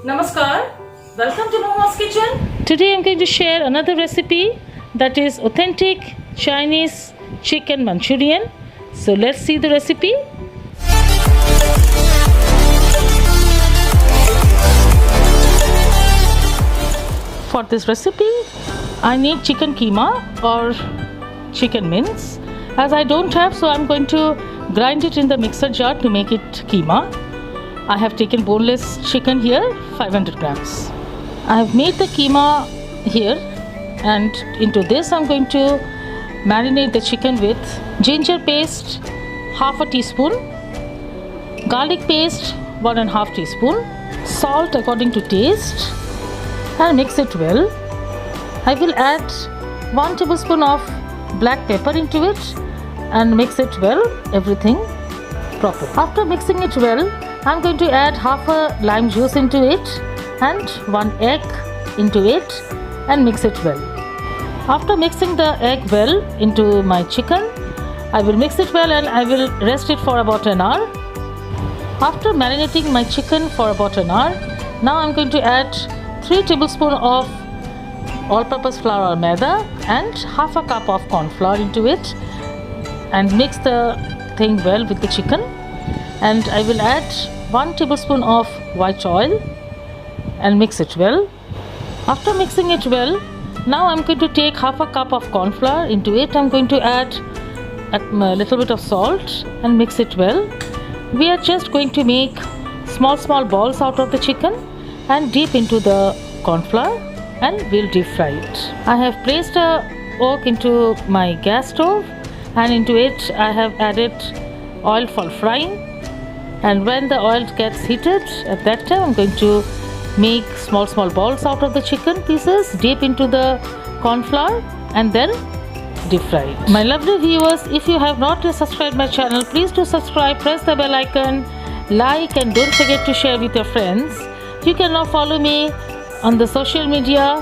Namaskar, welcome to Momo's Kitchen. Today I'm going to share another recipe that is authentic Chinese chicken Manchurian. So let's see the recipe. For this recipe, I need chicken keema or chicken mince. As I don't have, so I'm going to grind it in the mixer jar to make it keema. I have taken boneless chicken here, 500 grams. I have made the keema here, and into this I'm going to marinate the chicken with ginger paste, half a teaspoon, garlic paste, 1.5 teaspoon, salt according to taste, and mix it well. I will add 1 tablespoon of black pepper into it and mix it well, everything proper. After mixing it well, I'm going to add half a lime juice into it and 1 egg into it and mix it well. After mixing the egg well into my chicken, I will mix it well and I will rest it for about an hour. After marinating my chicken for about an hour, now I'm going to add 3 tablespoons of all-purpose flour or maida and half a cup of corn flour into it and mix the thing well with the chicken. And I will add 1 tablespoon of white oil and mix it well. After mixing it well, now I'm going to take half a cup of corn flour into it. I'm going to add a little bit of salt and mix it well. We are just going to make small balls out of the chicken and dip into the corn flour and we'll deep fry it. I have placed a wok into my gas stove and into it I have added oil for frying. And when the oil gets heated, at that time I'm going to make small balls out of the chicken pieces, dip into the corn flour and then deep fry it. My lovely viewers, if you have not yet subscribed my channel, please do subscribe, press the bell icon, like, and don't forget to share with your friends. You can now follow me on the social media,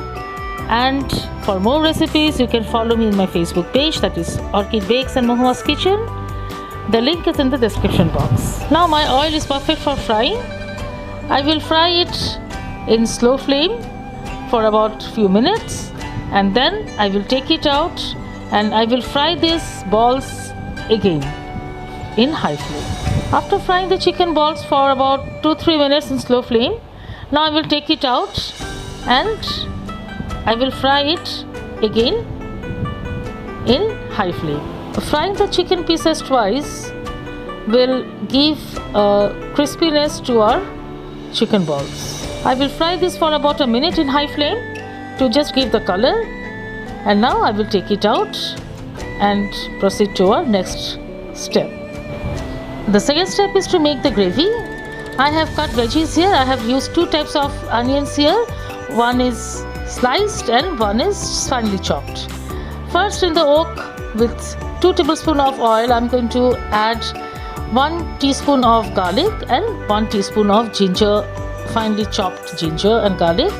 and for more recipes you can follow me in my Facebook page, that is Orchid Bakes and Momo's Kitchen. The link is in the description box. Now my oil is perfect for frying. I will fry it in slow flame for about few minutes and then I will take it out and I will fry these balls again in high flame. After frying the chicken balls for about 2-3 minutes in slow flame, now I will take it out and I will fry it again in high flame. Frying the chicken pieces twice will give crispiness to our chicken balls. I will fry this for about a minute in high flame to just give the color, and now I will take it out and proceed to our next step. The second step is to make the gravy. I have cut veggies here. I have used 2 types of onions here. One is sliced and one is finely chopped. First, in the wok with 2 tablespoons of oil, I'm going to add 1 teaspoon of garlic and 1 teaspoon of ginger, finely chopped ginger and garlic,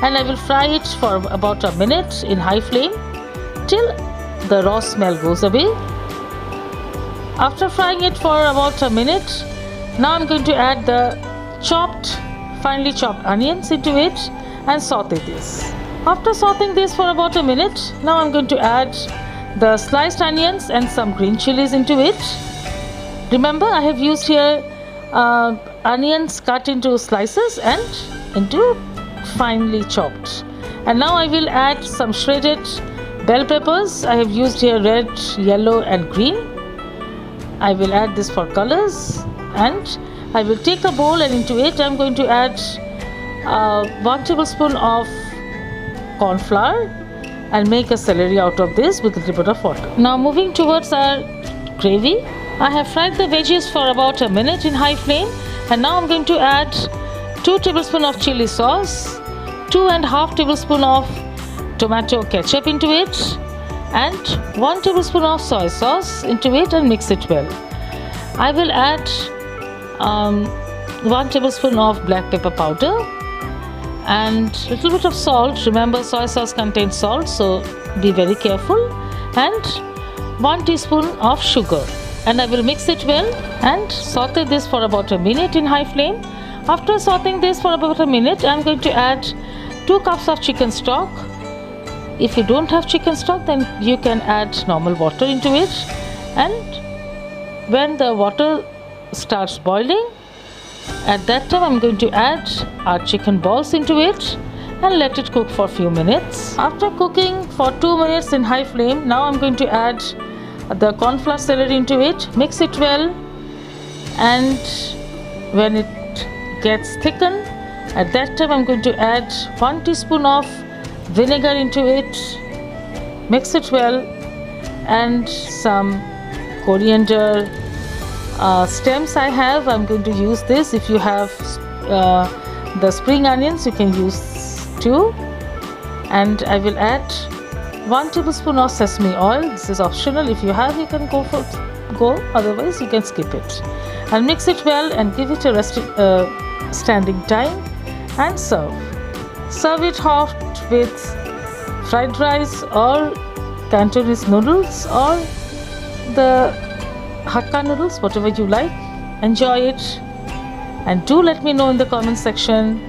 and I will fry it for about a minute in high flame till the raw smell goes away. After frying it for about a minute, now I'm going to add the finely chopped onions into it and saute this. After sauteing this for about a minute, now I'm going to add the sliced onions and some green chilies into it. Remember, I have used here onions cut into slices and into finely chopped. And now I will add some shredded bell peppers. I have used here red, yellow and green. I will add this for colors, and I will take a bowl and into it I'm going to add 1 tablespoon of corn flour and make a celery out of this with a little bit of water. Now moving towards our gravy, I have fried the veggies for about a minute in high flame, and now I'm going to add 2 tablespoons of chili sauce, 2.5 tablespoons of tomato ketchup into it, and 1 tablespoon of soy sauce into it and mix it well. I will add 1 tablespoon of black pepper powder and little bit of salt. Remember, soy sauce contains salt, so be very careful, and 1 teaspoon of sugar, and I will mix it well and saute this for about a minute in high flame. After sauteing this for about a minute, I'm going to add 2 cups of chicken stock. If you don't have chicken stock, then you can add normal water into it. And when the water starts boiling, at that time I'm going to add our chicken balls into it and let it cook for a few minutes. After cooking for 2 minutes in high flame, now I'm going to add the corn flour celery into it, mix it well, and when it gets thickened, at that time I'm going to add 1 teaspoon of vinegar into it, mix it well, and some coriander stems I have. I'm going to use this. If you have the spring onions, you can use too. And I will add 1 tablespoon of sesame oil. This is optional. If you have, you can go, otherwise you can skip it. And mix it well and give it a standing time and serve. Serve it hot with fried rice or Cantonese noodles or the Hakka noodles, whatever you like. Enjoy it and do let me know in the comment section.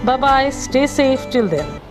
Bye bye, stay safe till then.